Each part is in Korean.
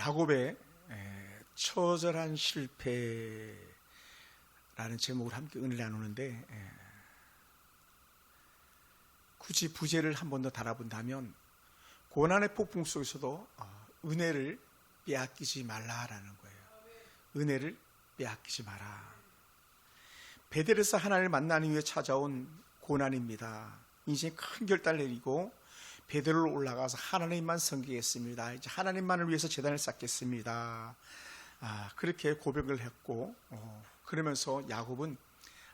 야곱의 처절한 실패라는 제목을 함께 은혜를 나누는데, 굳이 부제를 한 번 더 달아본다면 고난의 폭풍 속에서도 은혜를 빼앗기지 말라라는 거예요. 은혜를 빼앗기지 마라. 베델에서 하나님을 만난 이후에 찾아온 고난입니다. 인생에 큰 결단을 내리고 베델로 올라가서 하나님만 섬기겠습니다. 이제 하나님만을 위해서 제단을 쌓겠습니다. 그렇게 고백을 했고, 그러면서 야곱은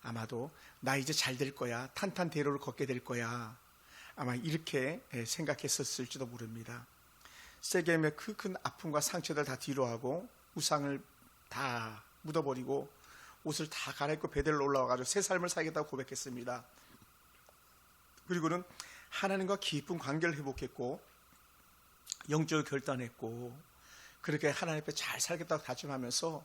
아마도 나 이제 잘 될 거야, 탄탄대로를 걷게 될 거야, 아마 이렇게 생각했었을지도 모릅니다. 세겜의 그 큰 아픔과 상처들 다 뒤로하고 우상을 다 묻어버리고 옷을 다 갈아입고 베델로 올라와가지고 새 삶을 살겠다고 고백했습니다. 그리고는 하나님과 깊은 관계를 회복했고 영적으로 결단했고, 그렇게 하나님 앞에 잘 살겠다고 다짐하면서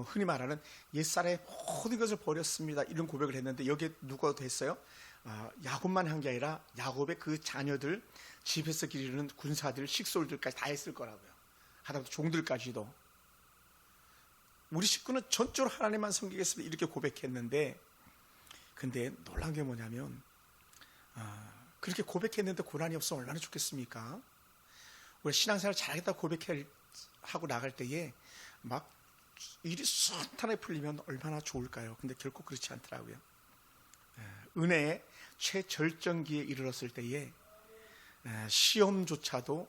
흔히 말하는 옛사람의 모든 것을 버렸습니다, 이런 고백을 했는데, 여기에 누가 됐어요? 야곱만 한 게 아니라 야곱의 그 자녀들, 집에서 기르는 군사들, 식솔들까지 다 했을 거라고요. 하다못해 종들까지도. 우리 식구는 전적으로 하나님만 섬기겠습니다, 이렇게 고백했는데, 근데 놀란 게 뭐냐면 그렇게 고백했는데 고난이 없으면 얼마나 좋겠습니까? 우리 신앙생활 잘하겠다고 고백하고 나갈 때에 막 일이 순탄하게 풀리면 얼마나 좋을까요? 근데 결코 그렇지 않더라고요. 은혜의 최절정기에 이르렀을 때에 시험조차도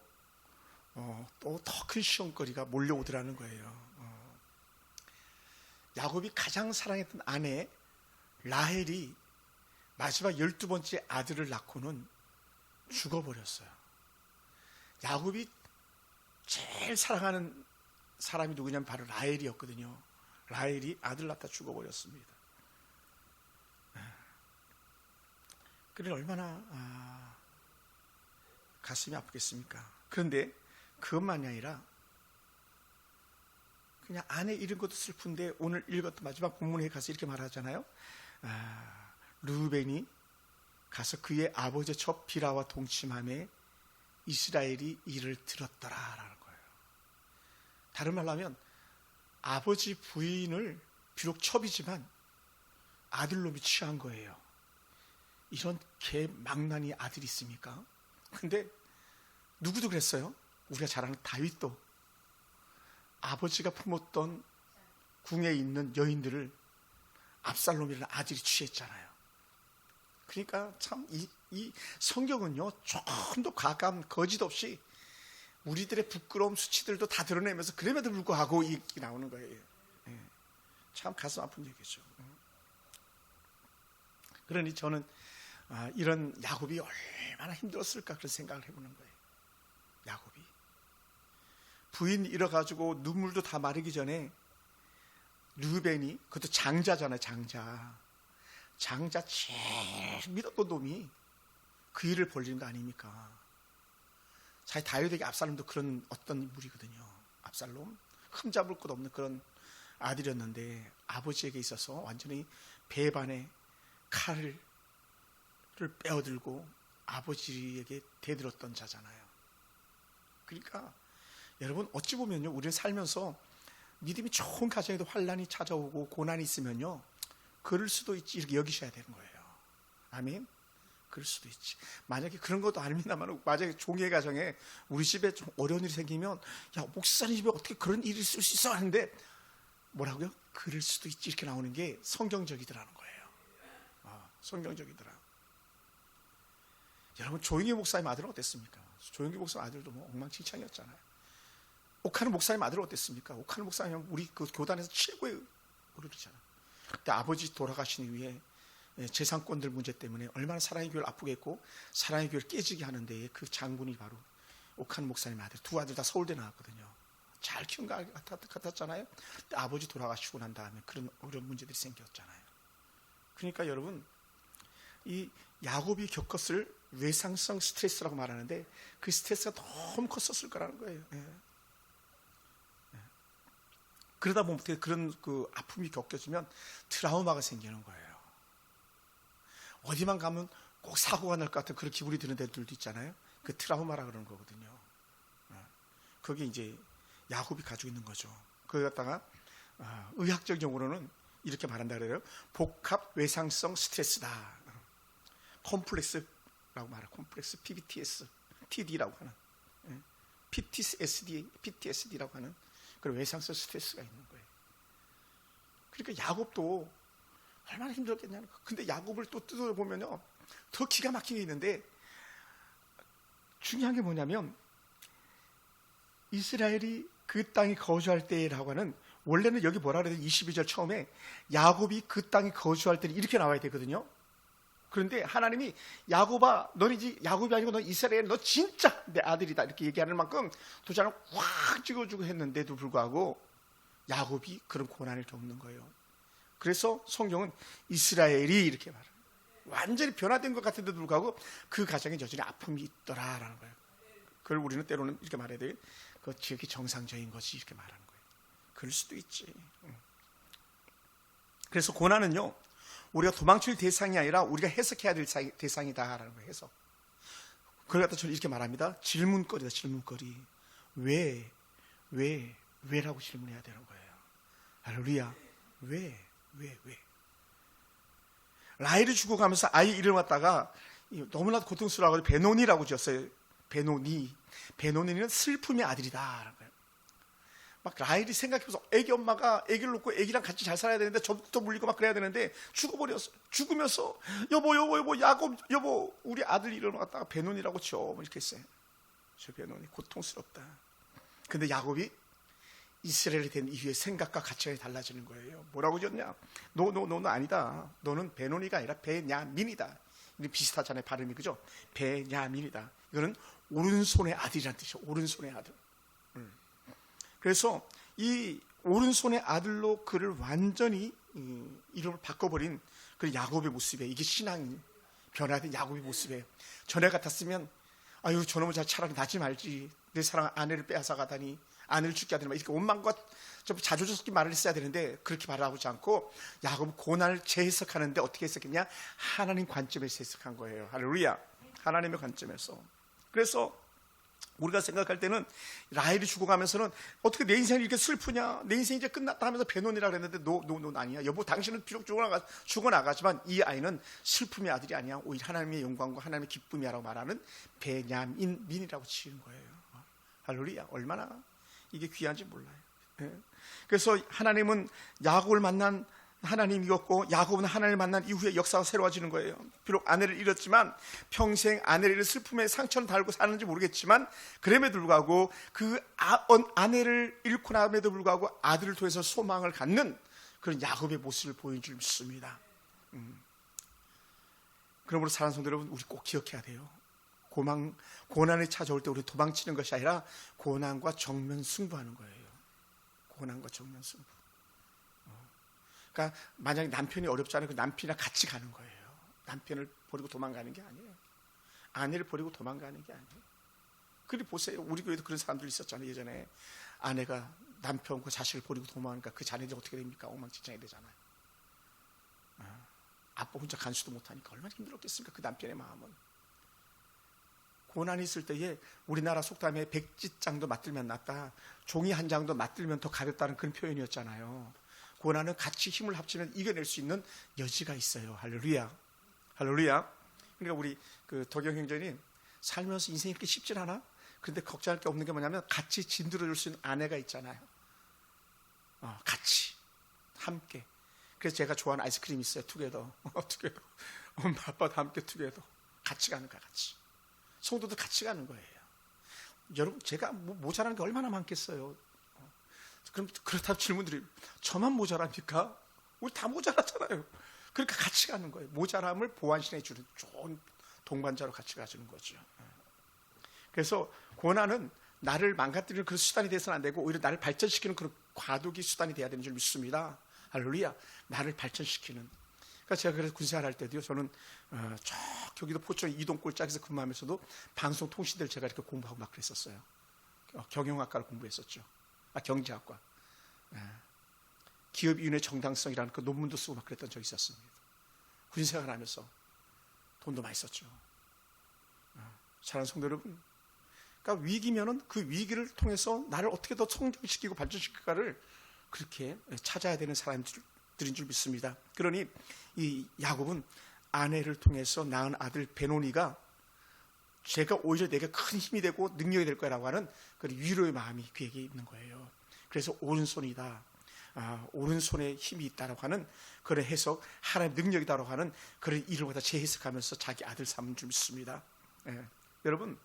또 더 큰 시험거리가 몰려오더라는 거예요. 야곱이 가장 사랑했던 아내 라헬이 마지막 12번째 아들을 낳고는 죽어버렸어요. 야곱이 제일 사랑하는 사람이 누구냐면 바로 라헬이었거든요. 라헬이 아들 낳다 죽어버렸습니다. 그래 얼마나 가슴이 아프겠습니까? 그런데 그것만이 아니라 그냥 아내 잃은 것도 슬픈데, 오늘 읽었던 마지막 본문에 가서 이렇게 말하잖아요. 르우벤이 가서 그의 아버지 첩 비라와 동침함에 이스라엘이 이를 들었더라라는 거예요. 다른 말로 하면 아버지 부인을 비록 첩이지만 아들놈이 취한 거예요. 이런 개망나니 아들이 있습니까? 근데 누구도 그랬어요. 우리가 잘 아는 다윗도 아버지가 품었던 궁에 있는 여인들을 압살롬이라는 아들이 취했잖아요. 그러니까 참 이 성경은요, 조금도 가감 거짓 없이 우리들의 부끄러움 수치들도 다 드러내면서 그럼에도 불구하고 이렇게 나오는 거예요. 참 가슴 아픈 얘기죠. 그러니 저는 이런 야곱이 얼마나 힘들었을까 그런 생각을 해보는 거예요. 야곱이 부인 잃어가지고 눈물도 다 마르기 전에 르우벤이, 그것도 장자잖아요. 장자 제일 믿었던 놈이 그 일을 벌리는 거 아닙니까? 사실 다윗에게 압살롬도 그런 어떤 인물이거든요. 압살롬 흠잡을 것 없는 그런 아들이었는데 아버지에게 있어서 완전히 배반의 칼을 빼어들고 아버지에게 대들었던 자잖아요. 그러니까 여러분, 어찌 보면요, 우리는 살면서 믿음이 좋은 가정에도 환난이 찾아오고 고난이 있으면요, 그럴 수도 있지 이렇게 여기셔야 되는 거예요. 아멘. 그럴 수도 있지. 만약에 그런 것도 아닙니다만, 만약에 종의 가정에 우리 집에 좀 어려운 일이 생기면, 야, 목사님 집에 어떻게 그런 일이 있을 수 있어 하는데, 뭐라고요? 그럴 수도 있지 이렇게 나오는 게 성경적이더라는 거예요. 성경적이더라. 여러분, 조용희 목사님 아들은 어땠습니까? 조용희 목사님 아들도 뭐 엉망진창이었잖아요. 옥하는 목사님 아들은 어땠습니까? 옥하는 목사님 우리 그 교단에서 최고의 어른이잖아요. 그때 아버지 돌아가신 이후에 재산권들 문제 때문에 얼마나 사랑의 교회를 아프게 했고 사랑의 교회를 깨지게 하는 데에 그 장군이 바로 옥하는 목사님 아들. 두 아들 다 서울대 나왔거든요. 잘 키운 것 같았잖아요. 아버지 돌아가시고 난 다음에 그런 어려운 문제들이 생겼잖아요. 그러니까 여러분, 이 야곱이 겪었을 외상성 스트레스라고 말하는데 그 스트레스가 너무 컸었을 거라는 거예요. 그러다 보면 그런 그 아픔이 겪어지면 트라우마가 생기는 거예요. 어디만 가면 꼭 사고가 날 것 같은 그런 기분이 드는 데들도 있잖아요. 그 트라우마라 그러는 거거든요. 그게 이제 야곱이 가지고 있는 거죠. 그걸 갖다가 의학적 용어로는 이렇게 말한다 그래요. 복합 외상성 스트레스다. 콤플렉스라고 말해요. 콤플렉스 PTSD, TD라고 하는 PTSD라고 하는 그런 외상성 스트레스가 있는 거예요. 그러니까 야곱도 얼마나 힘들었겠냐는 거예요. 근데 야곱을 또 뜯어보면요, 더 기가 막힌 게 있는데, 중요한 게 뭐냐면 이스라엘이 그 땅에 거주할 때라고 하는, 원래는 여기 뭐라 그래요? 22절 처음에 야곱이 그 땅에 거주할 때는 이렇게 나와야 되거든요. 그런데 하나님이 야곱아, 너는 이제 야곱이 아니고 너 이스라엘, 너 진짜 내 아들이다 이렇게 얘기하는 만큼 도장을 확 찍어주고 했는데도 불구하고 야곱이 그런 고난을 겪는 거예요. 그래서 성경은 이스라엘이 이렇게 말해요. 완전히 변화된 것 같은데도 불구하고 그 가정에 여전히 아픔이 있더라라는 거예요. 그걸 우리는 때로는 이렇게 말해야 돼요. 그 지극히 정상적인 것이 이렇게 말하는 거예요. 그럴 수도 있지. 그래서 고난은요, 우리가 도망칠 대상이 아니라 우리가 해석해야 될 대상이다라는 거예요. 해석. 그걸 갖다 저는 이렇게 말합니다. 질문거리다. 질문거리. 왜라고 질문해야 되는 거예요. 할렐루야. 왜? 라헬이 죽어가면서 아이 이름을 갖다가 너무나도 고통스러워서 베노니라고 지었어요. 베노니는 슬픔의 아들이다. 막 라헬이 생각해서 애기 엄마가 애기를 놓고 애기랑 같이 잘 살아야 되는데 저부터 물리고 막 그래야 되는데 죽어버렸어요. 죽으면서 여보 야곱 여보 우리 아들 이름을 갖다가 베노니라고 지어 이렇게 했어요. 저 베노니 고통스럽다. 근데 야곱이 이스라엘이 된 이후에 생각과 가치관이 달라지는 거예요. 뭐라고 지었냐? 너 아니다. 너는 베노니가 아니라 베냐민이다. 비슷하잖아요. 발음이. 그죠? 베냐민이다. 이거는 오른손의 아들이라는 뜻이에요. 오른손의 아들. 그래서 이 오른손의 아들로 그를 완전히 이름을 바꿔버린 그 야곱의 모습이에요. 이게 신앙이 변화된 야곱의 모습이에요. 전에 같았으면 아유 저놈은 차라리 나지 말지. 내 사랑 아내를 빼앗아 가다니, 아내를 죽게 하더니 이렇게 원망과 좀 자조적 섞인 말을 써야 되는데 그렇게 말하지 않고 야곱은 고난을 재해석하는데 어떻게 해석했냐? 하나님 관점에서 해석한 거예요. 할렐루야. 하나님의 관점에서. 그래서 우리가 생각할 때는 라헬이 죽어가면서는 어떻게 내 인생이 이렇게 슬프냐, 내 인생이 이제 끝났다 하면서 베논이라 그랬는데 너 아니야. 여보 당신은 비록 죽어나가지만 이 아이는 슬픔의 아들이 아니야. 오히려 하나님의 영광과 하나님의 기쁨이라고 말하는 베냐민이라고 지은 거예요. 할렐루야. 얼마나 이게 귀한지 몰라요. 그래서 하나님은 야곱을 만난 하나님이었고 야곱은 하나님을 만난 이후에 역사가 새로워지는 거예요. 비록 아내를 잃었지만 평생 아내를 잃은 슬픔에 상처를 달고 사는지 모르겠지만 그럼에도 불구하고 그 아내를 잃고 남에도 불구하고 아들을 통해서 소망을 갖는 그런 야곱의 모습을 보여준 줄 믿습니다. 그러므로 사랑하는 성도 여러분, 우리 꼭 기억해야 돼요. 고난이 찾아올 때 우리 도망치는 것이 아니라 고난과 정면 승부하는 거예요. 고난과 정면 승부. 그러니까 만약에 남편이 어렵잖아요. 그 남편이랑 같이 가는 거예요. 남편을 버리고 도망가는 게 아니에요. 아내를 버리고 도망가는 게 아니에요. 그리고 보세요. 우리 교회도 그런 사람들이 있었잖아요. 예전에 아내가 남편과 자식을 버리고 도망가니까 그 자녀들이 어떻게 됩니까? 엉망진창이 되잖아요. 아빠 혼자 간수도 못하니까 얼마나 힘들었겠습니까? 그 남편의 마음은. 고난이 있을 때에 우리나라 속담에 백지장도 맞들면 낫다, 종이 한 장도 맞들면 더 가볍다는 그런 표현이었잖아요. 고난은 같이 힘을 합치면 이겨낼 수 있는 여지가 있어요. 할렐루야. 할렐루야. 그러니까 우리 그 덕영형제님 살면서 인생이 그렇게 쉽진 않아? 그런데 걱정할 게 없는 게 뭐냐면 같이 진들어줄 수 있는 아내가 있잖아요. 같이 함께. 그래서 제가 좋아하는 아이스크림이 있어요. 투게더. 투게더. 엄마 아빠도 함께 투게더. 같이 가는 거야. 같이. 성도도 같이 가는 거예요. 여러분 제가 모자라는 게 얼마나 많겠어요. 그럼 그렇다고 질문들이 저만 모자랍니까? 우리 다 모자라잖아요. 그러니까 같이 가는 거예요. 모자람을 보완시해 주는 좋은 동반자로 같이 가주는 거죠. 그래서 고난은 나를 망가뜨리는 그런 수단이 돼서는 안 되고 오히려 나를 발전시키는 그런 과도기 수단이 돼야 되는 줄 믿습니다. 할렐루야. 나를 발전시키는. 그러니까 제가 그래서 군생활 할 때도요. 저는 저 경기도 포천 이동골짜기에서 근무하면서도 방송통신대를 제가 이렇게 공부하고 막 그랬었어요. 경영학과를 공부했었죠. 경제학과. 기업이윤의 정당성이라는 그 논문도 쓰고 막 그랬던 적이 있었습니다. 군생활 하면서 돈도 많이 썼죠. 사랑하는 성도 여러분, 그러니까 위기면은 그 위기를 통해서 나를 어떻게 더 성장시키고 발전시킬까를 그렇게 찾아야 되는 사람들인 줄 믿습니다. 그러니 이 야곱은 아내를 통해서 낳은 아들 베노니가 제가 오히려 내게 큰 힘이 되고 능력이 될 거라고 하는 그 위로의 마음이 그에게 있는 거예요. 그래서 오른손이다, 오른손에 힘이 있다라고 하는 그런 해석, 하나님의 능력이다라고 하는 그런 이름을 다 재해석하면서 자기 아들 삼은 줄 믿습니다. 여러분,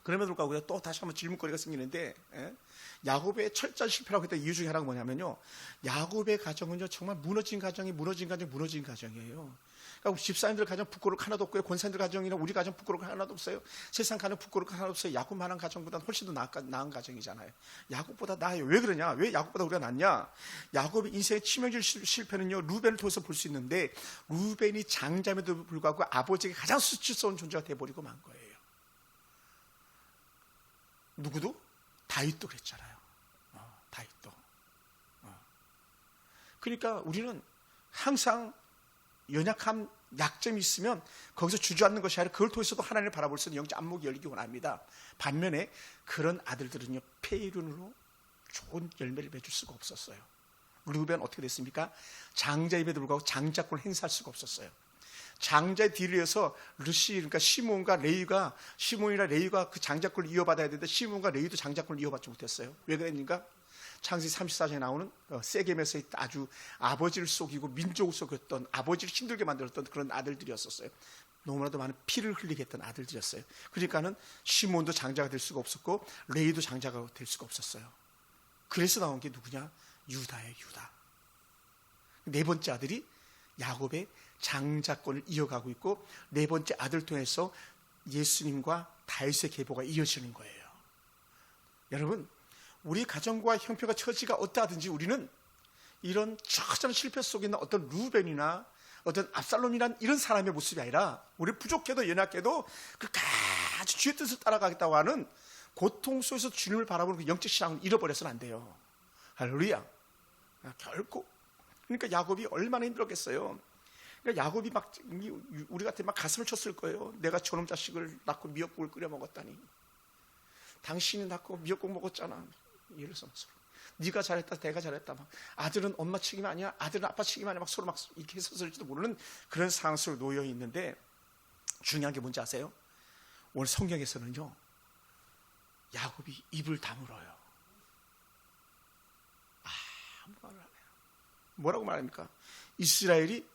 그럼에도 불구하고 우리가 또 다시 한번 질문거리가 생기는데, 야곱의 철저한 실패라고 했던 이유 중에 하나가 뭐냐면요, 야곱의 가정은요 정말 무너진 가정이에요. 그러니까 우리 집사님들 가정 부끄러울 하나도 없고요, 권사님들 가정이나 우리 가정 부끄러울 하나도 없어요. 세상 가정 부끄러울 하나도 없어요. 야곱만한 가정보다 훨씬 더 나은 가정이잖아요. 야곱보다 나아요. 왜 그러냐? 왜 야곱보다 우리가 낫냐? 야곱의 인생의 치명적 실패는요, 루벤을 통해서 볼 수 있는데, 루벤이 장자임에도 불구하고 아버지에게 가장 수치스러운 존재가 돼버리고 만 거예요. 누구도? 다윗도 그랬잖아요. 다윗도. 그러니까 우리는 항상 연약함, 약점이 있으면 거기서 주저앉는 것이 아니라 그걸 통해서도 하나님을 바라볼 수 있는 영적 안목이 열리기 원합니다. 반면에 그런 아들들은요, 폐륜으로 좋은 열매를 맺을 수가 없었어요. 루벤 어떻게 됐습니까? 장자임에도 불구하고 장자권을 행사할 수가 없었어요. 장자의 뒤를 이어서 그러니까 시몬이나 레위가 그 장자권을 이어받아야 되는데 시몬과 레위도 장자권을 이어받지 못했어요. 왜 그랬는가? 창세기 34장에 나오는 세겜에서 아주 아버지를 속이고 민족을 속였던, 아버지를 힘들게 만들었던 그런 아들들이었었어요. 너무나도 많은 피를 흘리게 했던 아들들이었어요. 그러니까는 시몬도 장자가 될 수가 없었고 레위도 장자가 될 수가 없었어요. 그래서 나온 게 누구냐? 유다예요. 유다. 네 번째 아들이 야곱의 장자권을 이어가고 있고, 네 번째 아들 통해서 예수님과 다윗의 계보가 이어지는 거예요. 여러분, 우리 가정과 형편과 처지가 어떠하든지 우리는 이런 처절한 실패 속에 있는 어떤 루벤이나 어떤 압살롬이란 이런 사람의 모습이 아니라, 우리 부족해도 연약해도 끝까지 주의 뜻을 따라가겠다고 하는 고통 속에서 주님을 바라보는 그 영적 신앙을 잃어버려서는 안 돼요. 할렐루야. 결코. 그러니까 야곱이 얼마나 힘들었겠어요. 그러니까 야곱이 막 우리 같은 막 가슴을 쳤을 거예요. 내가 저놈 자식을 낳고 미역국을 끓여 먹었다니. 당신이 낳고 미역국 먹었잖아. 예를 들어서 네가 잘했다, 내가 잘했다. 막 아들은 엄마 책임 아니야, 아들은 아빠 책임 아니야. 막 서로 막 이렇게 했었을지도 모르는 그런 상황 속에 놓여 있는데, 중요한 게 뭔지 아세요? 오늘 성경에서는요, 야곱이 입을 다물어요. 아무 말을 안 해요. 뭐라고 말합니까? 이스라엘이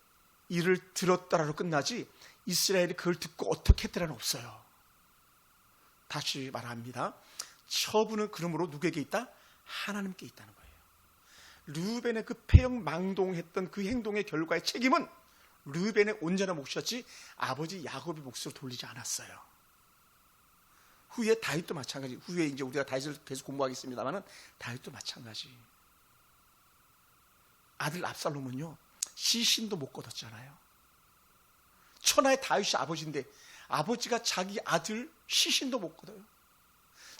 이를 들었다라로 끝나지 이스라엘이 그걸 듣고 어떻게 했더라는 없어요. 다시 말합니다. 처분은 그러므로 누구에게 있다? 하나님께 있다는 거예요. 르벤의 그 폐역망동했던 그 행동의 결과의 책임은 르벤의 온전한 몫이었지 아버지 야곱의 몫으로 돌리지 않았어요. 후에 다윗도 마찬가지. 후에 이제 우리가 다윗을 계속 공부하겠습니다만은 다윗도 마찬가지. 아들 압살롬은요, 시신도 못 거뒀잖아요. 천하의 다윗이 아버지인데 아버지가 자기 아들 시신도 못 거둬요.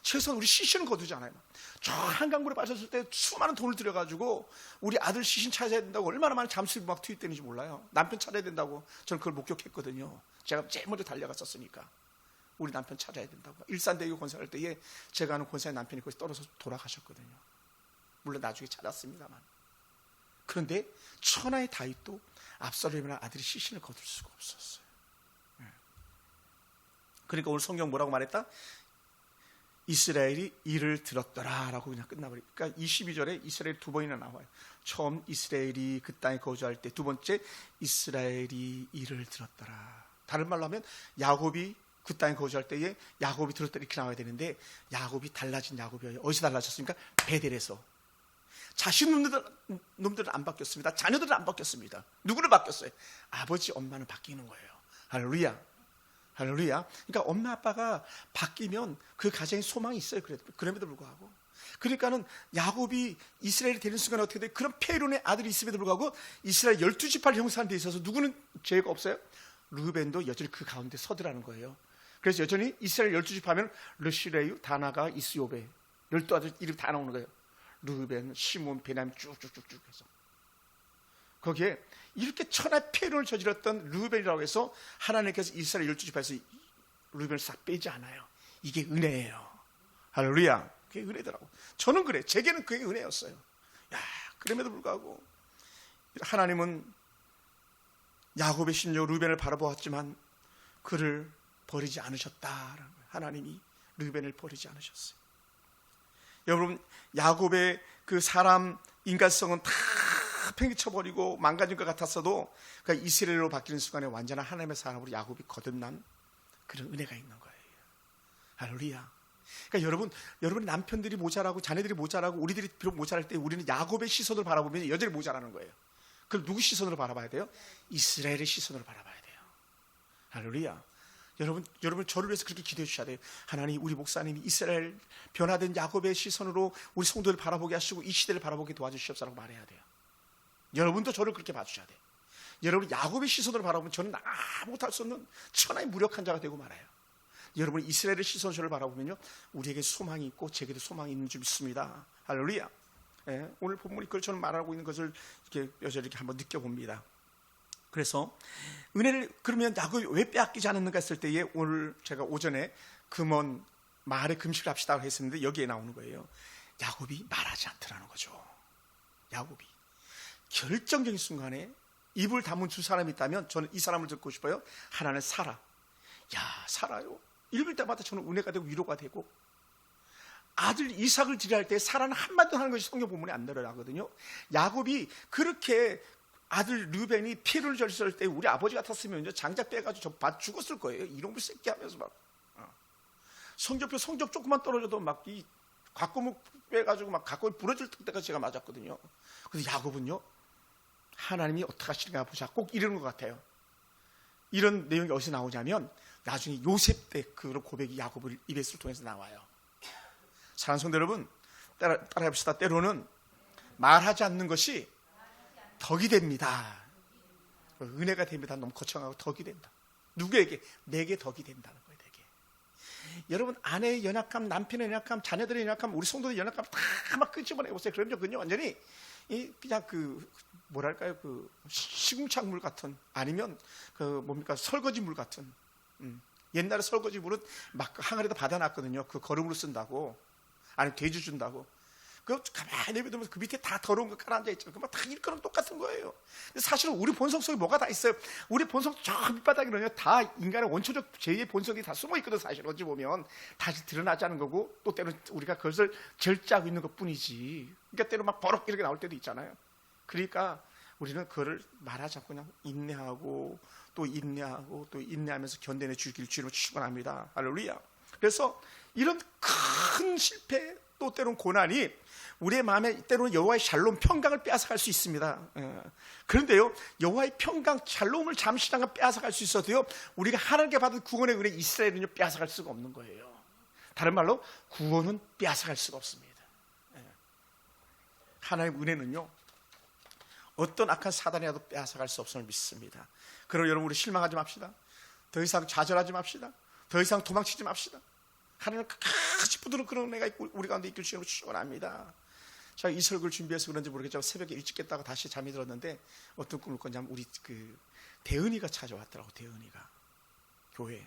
최소한 우리 시신은 거두잖아요. 저 한강물에 빠졌을 때 수많은 돈을 들여가지고 우리 아들 시신 찾아야 된다고 얼마나 많은 잠수비 막 투입되는지 몰라요. 남편 찾아야 된다고 저는 그걸 목격했거든요. 제가 제일 먼저 달려갔었으니까. 우리 남편 찾아야 된다고. 일산대교 건설할 때에 제가 아는 권사의 남편이 거기서 떨어져서 돌아가셨거든요. 물론 나중에 찾았습니다만. 그런데 천하의 다윗도 압살롬이라는 아들이 시신을 거둘 수가 없었어요. 그러니까 오늘 성경 뭐라고 말했다? 이스라엘이 이를 들었더라 라고 그냥 끝나버려요. 그러니까 22절에 이스라엘이 두 번이나 나와요. 처음 이스라엘이 그 땅에 거주할 때, 두 번째 이스라엘이 이를 들었더라. 다른 말로 하면 야곱이 그 땅에 거주할 때에 야곱이 들었더라 이렇게 나와야 되는데, 야곱이 달라진 야곱이에요. 어디서 달라졌습니까? 베델에서. 자식 놈들은 안 바뀌었습니다. 자녀들은 안 바뀌었습니다. 누구를 바뀌었어요? 아버지 엄마는 바뀌는 거예요. 할렐루야. 할렐루야. 그러니까 엄마 아빠가 바뀌면 그 가정에 소망이 있어요. 그럼에도 불구하고. 그러니까는 야곱이 이스라엘이 되는 순간에 어떻게 돼? 그런 페론의 아들이 있음에도 불구하고 이스라엘 12지파를 형성한 데 있어서 누구는 죄가 없어요? 르벤도 여전히 그 가운데 서더라는 거예요. 그래서 여전히 이스라엘 12지파면 르시레유, 다나가, 이스요베 12아들 이름 다 나오는 거예요. 르벤, 시몬, 베냐민 쭉쭉쭉쭉 해서. 거기에 이렇게 천하의 폐륜을 저질렀던 르벤이라고 해서 하나님께서 이스라엘 12지파에서 르벤을 싹 빼지 않아요. 이게 은혜예요. 할렐루야. 그게 은혜더라고. 저는 그래. 제게는 그게 은혜였어요. 야, 그럼에도 불구하고 하나님은 야곱의 심령 르벤을 바라보았지만 그를 버리지 않으셨다라는 거예요. 하나님이 르벤을 버리지 않으셨어요. 여러분, 야곱의 그 사람 인간성은 다 팽개쳐버리고 망가진 것 같았어도 그러니까 이스라엘로 바뀌는 순간에 완전한 하나님의 사람으로 야곱이 거듭난 그런 은혜가 있는 거예요. 할렐루야. 그러니까 여러분 남편들이 모자라고 자녀들이 모자라고 우리들이 비록 모자랄 때 우리는 야곱의 시선을 바라보면 여전히 모자라는 거예요. 그걸 누구 시선으로 바라봐야 돼요? 이스라엘의 시선으로 바라봐야 돼요. 할렐루야. 여러분 저를 위해서 그렇게 기도해 주셔야 돼요. 하나님, 우리 목사님이 이스라엘 변화된 야곱의 시선으로 우리 성도를 바라보게 하시고 이 시대를 바라보게 도와주시옵소서라고 말해야 돼요. 여러분도 저를 그렇게 봐주셔야 돼요. 여러분 야곱의 시선으로 바라보면 저는 아무것도 할 수 없는 천하의 무력한 자가 되고 말아요. 여러분 이스라엘의 시선으로 저를 바라보면요, 우리에게 소망이 있고 제게도 소망이 있는 줄 믿습니다. 할렐루야. 예, 오늘 본문이 그걸 저는 말하고 있는 것을 여전히 이렇게 한번 느껴봅니다. 그래서 은혜를 그러면 야곱이 왜 빼앗기지 않았는가 했을 때에 오늘 제가 오전에 금원 말에 금식을 합시다 했었는데 여기에 나오는 거예요. 야곱이 말하지 않더라는 거죠. 야곱이 결정적인 순간에 입을 다문 두 사람이 있다면 저는 이 사람을 듣고 싶어요. 하나는 사라. 야, 사라요. 읽을 때마다 저는 은혜가 되고 위로가 되고, 아들 이삭을 드려야 할 때 사라는 한마디도 하는 것이 성경 본문에 안 들어가거든요. 야곱이 그렇게 아들 르벤이 피해를 줬을 때 우리 아버지 같았으면 장작 빼가지고 저 죽었을 거예요. 이놈의 새끼 하면서 막 성적표 성적 조금만 떨어져도 막 이 곽고무 빼가지고 막 곽고무 부러질 때까지 제가 맞았거든요. 근데 야곱은요, 하나님이 어떻게 하시는가 보자 꼭 이러는 것 같아요. 이런 내용이 어디서 나오냐면 나중에 요셉 때 그런 고백이 야곱을 이베스를 통해서 나와요. 사랑하는 성도 여러분, 따라해봅시다. 때로는 말하지 않는 것이 덕이 됩니다. 은혜가 됩니다. 너무 거창하고 덕이 된다. 누구에게? 내게 덕이 된다는 거예요. 내게. 여러분, 아내의 연약함, 남편의 연약함, 자녀들의 연약함, 우리 성도들의 연약함 다 막 끄집어내보세요. 그럼요, 완전히 그냥 뭐랄까요, 시궁창물 같은, 아니면 설거지물 같은. 옛날에 설거지물은 막 항아리에다 받아놨거든요. 그 거름으로 쓴다고, 아니 돼지 준다고. 그 가만히 내비두면 그 밑에 다 더러운 거 깔아앉아 있잖아요. 그막 다 이거랑 똑같은 거예요. 근데 사실은 우리 본성 속에 뭐가 다 있어요. 우리 본성 저 밑바닥에는요, 다 인간의 원초적 제2의 본성이 다 숨어 있거든. 사실 어찌 보면 다시 드러나지 않은 거고, 또 때로는 우리가 그것을 절제하고 있는 것뿐이지. 그러니까 때로 막 버럭 이렇게 나올 때도 있잖아요. 그러니까 우리는 그거를 말하지 않고 그냥 인내하고 또 인내하고 또 인내하면서 견뎌내 주길 주로 축원합니다. 할렐루야. 그래서 이런 큰 실패, 또 때로는 고난이 우리의 마음에 때로는 여호와의 샬롬 평강을 빼앗아갈 수 있습니다. 그런데요, 여호와의 평강 샬롬을 잠시 잠깐 빼앗아갈 수 있어도요, 우리가 하나님께 받은 구원의 은혜 이스라엘은요 빼앗아갈 수가 없는 거예요. 다른 말로 구원은 빼앗아갈 수가 없습니다. 하나님의 은혜는요 어떤 악한 사단이라도 빼앗아갈 수 없음을 믿습니다. 그러므로 여러분, 우리 실망하지 맙시다. 더 이상 좌절하지 맙시다. 더 이상 도망치지 맙시다. 하나님은 끝까지 붙드는 그런 은혜가 있고 우리 가운데 있길 주님으로 축원합니다. 제가 이 설교를 준비해서 그런지 모르겠지만 새벽에 일찍 깼다가 다시 잠이 들었는데 어떤 꿈을 꿨냐면 우리 대은이가 찾아왔더라고. 대은이가 교회에.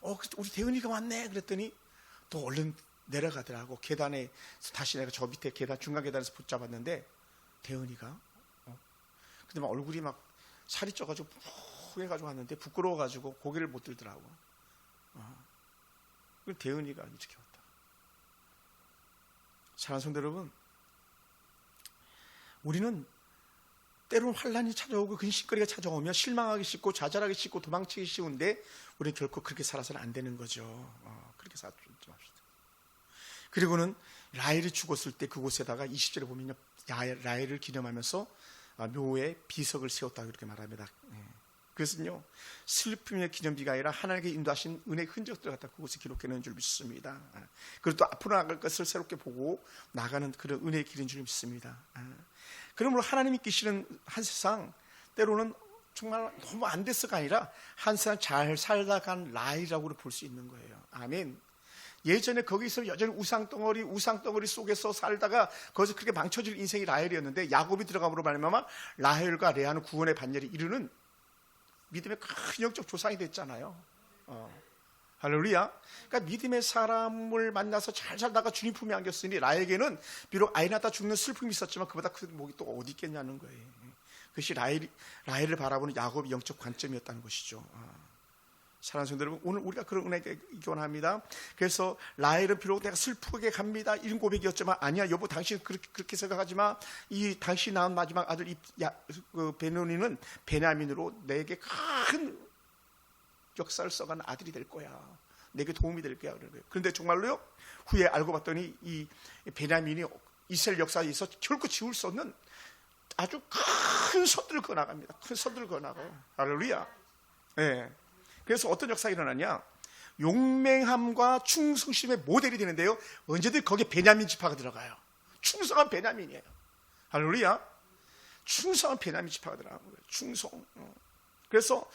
우리 대은이가 왔네 그랬더니 또 얼른 내려가더라고. 계단에 다시 내가 저 밑에 계단, 중간 계단에서 붙잡았는데 대은이가 근데 막 얼굴이 막 살이 쪄가지고 푹 해가지고 왔는데 부끄러워가지고 고개를 못 들더라고. 그 대은이가 이렇게 왔다. 사랑하는 성도 여러분, 우리는 때로는 환란이 찾아오고 근심거리가 찾아오면 실망하기 쉽고 좌절하기 쉽고 도망치기 쉬운데 우리는 결코 그렇게 살아서는 안 되는 거죠. 그렇게 살지 맙시다. 그리고는 라헬이 죽었을 때 그곳에다가 20절에 보면요, 라헬을 기념하면서 묘에 비석을 세웠다고 이렇게 말합니다. 그것은요, 슬픔의 기념비가 아니라 하나님께 인도하신 은혜의 흔적들을 갖다 그곳에 기록해 놓은 줄 믿습니다. 그리고 또 앞으로 나갈 것을 새롭게 보고 나가는 그런 은혜의 길인 줄 믿습니다. 그러므로 하나님이 끼시는 한 세상, 때로는 정말 너무 안 돼서가 아니라 한 세상 잘 살다간 라헬이라고 볼 수 있는 거예요. 아멘. 예전에 거기서 여전히 우상덩어리 속에서 살다가 거기서 그렇게 망쳐질 인생이 라헬이었는데, 야곱이 들어감으로 말미암아 라헬과 레아는 구원의 반열에 이르는 믿음의 큰 영적 조상이 됐잖아요. 할렐루야. 그러니까 믿음의 사람을 만나서 잘 살다가 주님 품에 안겼으니 라헬에게는 비록 아이 낳다 죽는 슬픔이 있었지만 그보다 큰 복이 또 어디 있겠냐는 거예요. 그것이 라헬을 바라보는 야곱의 영적 관점이었다는 것이죠. 사랑하는 성도 여러분, 오늘 우리가 그런 은혜에 기원합니다. 그래서 라헬은 비록 내가 슬프게 갑니다 이런 고백이었지만, 아니야 여보 당신 그렇게 생각하지 마. 이 당신 낳은 마지막 아들 베노니는 베냐민으로 내게 큰 역사를 써가는 아들이 될 거야. 내게 도움이 될 거야. 그런데 정말로요, 후에 알고 봤더니 이 베냐민이 이스라엘 역사에 있어 결코 지울 수 없는 아주 큰 선들을 그어나갑니다. 큰 선들을 그어나가요. 할렐루야. 네. 그래서 어떤 역사가 일어나냐, 용맹함과 충성심의 모델이 되는데요, 언제든 거기에 베냐민 지파가 들어가요. 충성한 베냐민이에요. 할렐루야. 충성한 베냐민 지파가 들어가는 거예요. 충성. 그래서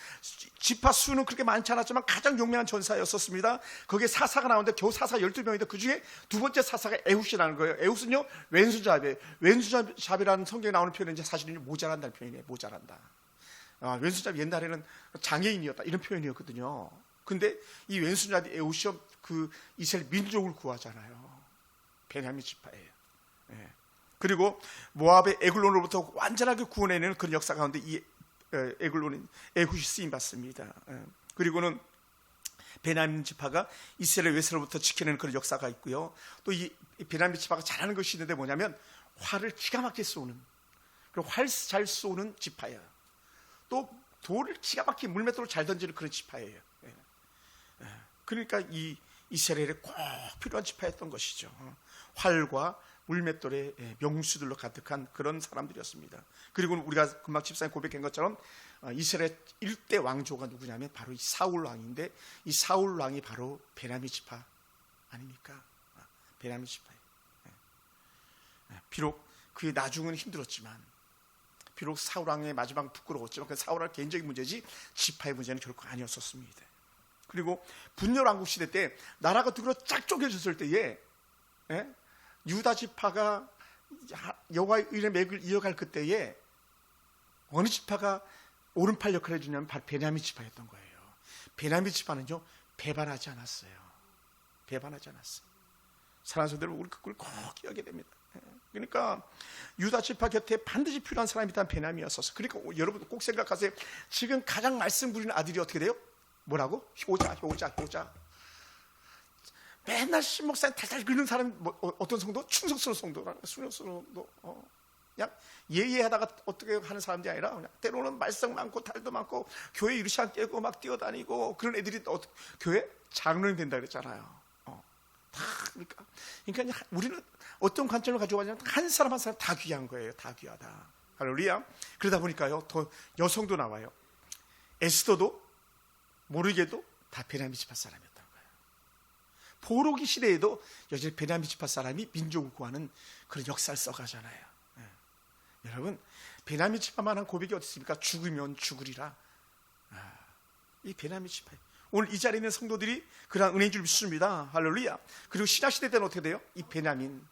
지파 수는 그렇게 많지 않았지만 가장 용맹한 전사였었습니다. 거기에 사사가 나오는데 겨우 사사 12명인데 그 중에 두 번째 사사가 에훗이라는 거예요. 에훗은요, 왼수잡이에요. 왼수잡이라는 성경에 나오는 표현은 사실은 모자란다는 표현이에요. 모자란다. 왼수잡이 옛날에는 장애인이었다 이런 표현이었거든요. 근데 이 왼수잡이 에훗이 그 이스라엘 민족을 구하잖아요. 베냐민 지파예요. 예. 그리고 모압의 에글론으로부터 완전하게 구원해내는 그런 역사 가운데 이 에훗이 쓰임 받습니다. 그리고는 베냐민 지파가 이스라엘 외세로부터 지켜내는 그런 역사가 있고요. 또 이 베냐민 지파가 잘하는 것이 있는데 뭐냐면 활을 기가 막히게 쏘는, 그리고 활 잘 쏘는 지파예요. 또 돌을 기가 막히게 물맷돌을 잘 던지는 그런 지파예요. 그러니까 이 이스라엘에 꼭 필요한 지파였던 것이죠. 활과 물맷돌의 명수들로 가득한 그런 사람들이었습니다. 그리고 우리가 금방 집사님 고백한 것처럼 이스라엘 1대 왕조가 누구냐면 바로 이 사울 왕인데, 이 사울 왕이 바로 베냐민 지파 아닙니까? 베냐민 지파예요. 비록 그의 나중은 힘들었지만, 비록 사울 왕의 마지막 부끄러웠지만 그 사울 왕의 개인적인 문제지 지파의 문제는 결코 아니었었습니다. 그리고 분열왕국 시대 때 나라가 두그러 쫙 쪼개졌을 때에 유다 지파가 여호와의 의의 맥을 이어갈 그때에 어느 지파가 오른팔 역할을 해주냐면 바로 베냐민 지파였던 거예요. 베냐민 지파는요, 배반하지 않았어요. 배반하지 않았어요. 사랑하는 성도들, 우리 그걸 꼭 기억해야 됩니다. 그러니까 유다 지파 곁에 반드시 필요한 사람이 있다는 베냐민이었어서. 그러니까 여러분 꼭 생각하세요. 지금 가장 말씀 부리는 아들이 어떻게 돼요? 뭐라고? 효자. 맨날 신목사님 탈탈 긁는 사람이 어떤 성도? 충성스러운 성도라는 거예요. 충성스러운 성도. 그냥 예예하다가 어떻게 하는 사람이 아니라 그냥 때로는 말썽 많고 탈도 많고 교회 유리창 깨고 막 뛰어다니고 그런 애들이 교회 장로님 된다 그랬잖아요. 그러니까 우리는 어떤 관점을 가지고 가냐면 한 사람 한 사람 다 귀한 거예요. 다 귀하다. 할렐루야. 그러다 보니까요, 더 여성도 나와요. 에스더도 모르게도 다 베냐민 지파 사람이었다는 거예요. 포로기 시대에도 여전히 베냐민 지파 사람이 민족을 구하는 그런 역사를 써가잖아요. 여러분, 베냐민 지파만한 고백이 어디 있습니까? 죽으면 죽으리라. 이 베냐민 지파예요. 오늘 이 자리에 있는 성도들이 그러한 은혜인 줄 믿습니다. 할렐루야. 그리고 신약시대 때는 어떻게 돼요? 이 베냐민,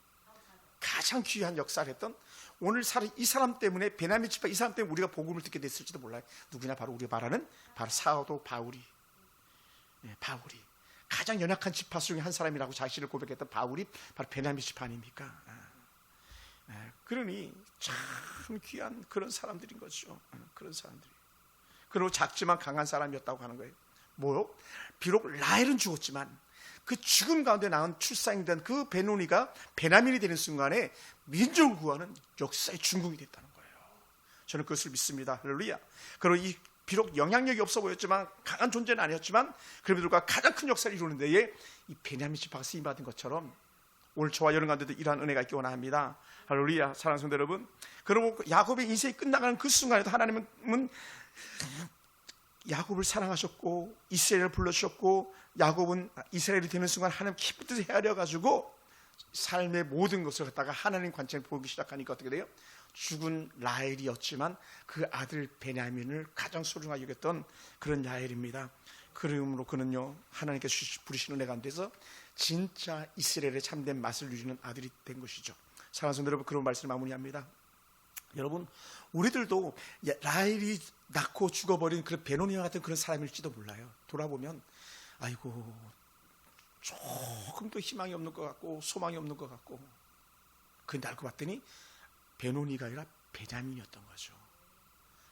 가장 귀한 역사를 했던, 오늘 이 사람 때문에, 베냐민 지파 이 사람 때문에 우리가 복음을 듣게 됐을지도 몰라요. 누구냐? 바로 우리가 말하는 바로 사도 바울이. 바울이 가장 연약한 지파 중에 한 사람이라고 자신을 고백했던 바울이 바로 베냐민 지파 아닙니까? 그러니 참 귀한 그런 사람들인 거죠. 그런 사람들이. 그리고 작지만 강한 사람이었다고 하는 거예요. 뭐요? 비록 라헬은 죽었지만 그 죽음 가운데 낳은 출생된 그 베노니가 베냐민이 되는 순간에 민족을 구하는 역사의 중국이 됐다는 거예요. 저는 그것을 믿습니다. 할렐루야. 그리고 비록 영향력이 없어 보였지만, 강한 존재는 아니었지만, 그럼에도 불구하고 가장 큰 역사를 이루는 데에 이 베냐민 지파가 쓰임받은 것처럼 오늘 저와 여러분 가운데도 이러한 은혜가 있기 원합니다. 할렐루야. 사랑하는 성도 여러분, 그리고 야곱의 인생이 끝나가는 그 순간에도 하나님은 야곱을 사랑하셨고 이스라엘을 불러주셨고, 야곱은 이스라엘이 되는 순간 하나님 기쁜 뜻을 헤아려가지고 삶의 모든 것을 갖다가 하나님 관점을 보기 시작하니까 어떻게 돼요? 죽은 라헬이었지만 그 아들 베냐민을 가장 소중하게 여겼던 그런 라헬입니다. 그러므로 그는요, 하나님께서 부르시는 은혜 가운데서 진짜 이스라엘의 참된 맛을 누리는 아들이 된 것이죠. 사랑하는 성도 여러분, 그런 말씀을 마무리합니다. 여러분, 우리들도 라헬이 낳고 죽어버린 그런 베노니와 같은 그런 사람일지도 몰라요. 돌아보면 아이고 조금 더 희망이 없는 것 같고 소망이 없는 것 같고, 근데 알고 봤더니 베노니가 아니라 베냐민이었던 거죠.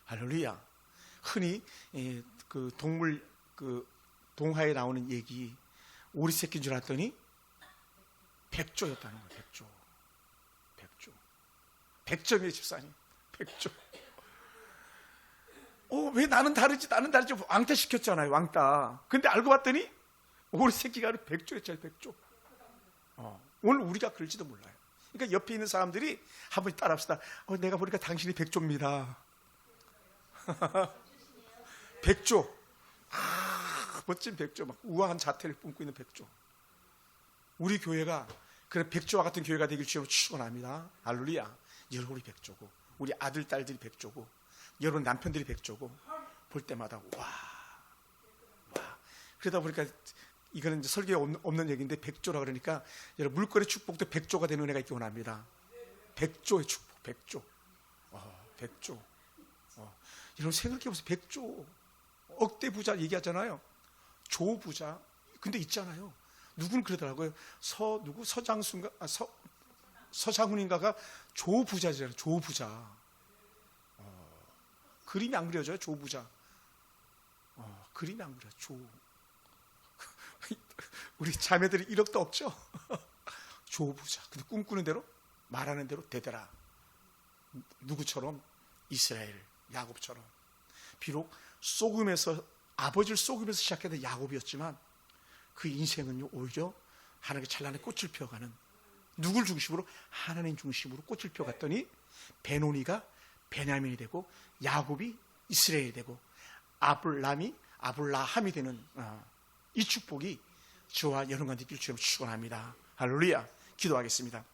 할렐루야. 흔히 그 동물 그 동화에 나오는 얘기, 오리 새끼인 줄 알았더니 백조였다는 거예요. 백조. 100점이에요 집사님. 100조. 왜 나는 다르지 왕따 시켰잖아요. 왕따. 근데 알고 봤더니 오리 새끼가 아니라 백조였잖아요. 백조. 오늘 우리가 그럴지도 몰라요. 그러니까 옆에 있는 사람들이 한번 따라합시다. 내가 보니까 당신이 백조입니다. 백조. 멋진 백조. 막 우아한 자태를 뿜고 있는 백조. 우리 교회가 그런 백조와 같은 교회가 되길 주님으로 축원합니다. 할렐루야. 여러분이 백조고, 우리 아들 딸들이 백조고, 여러분 남편들이 백조고, 볼 때마다 와. 그러다 보니까 이거는 이제 설교에 없는 얘기인데, 백조라 그러니까 여러분 물거리 축복도 백조가 되는 은혜가 있기 원합니다. 백조의 축복, 백조. 백조. 여러분 생각해보세요. 백조. 억대 부자 얘기하잖아요. 조부자. 근데 있잖아요. 누구는 그러더라고요. 서장순가, 서장훈인가가 조부자잖아요. 조부자. 그림이 안 그려져요. 조부자. 그림이 안 그려져. 우리 자매들이 1억도 없죠. 조부자. 근데 꿈꾸는 대로, 말하는 대로 되더라. 누구처럼? 이스라엘, 야곱처럼. 비록 아버지를 속임에서 시작했던 야곱이었지만, 그 인생은요 오히려 하나님의 찬란한 꽃을 피워가는, 누굴 중심으로? 하나님 중심으로 꽃을 피워갔더니 베노니가 베냐민이 되고, 야곱이 이스라엘이 되고, 아블라함이 되는 이 축복이 저와 여러분과 있길 주님을 축원합니다. 할렐루야. 기도하겠습니다.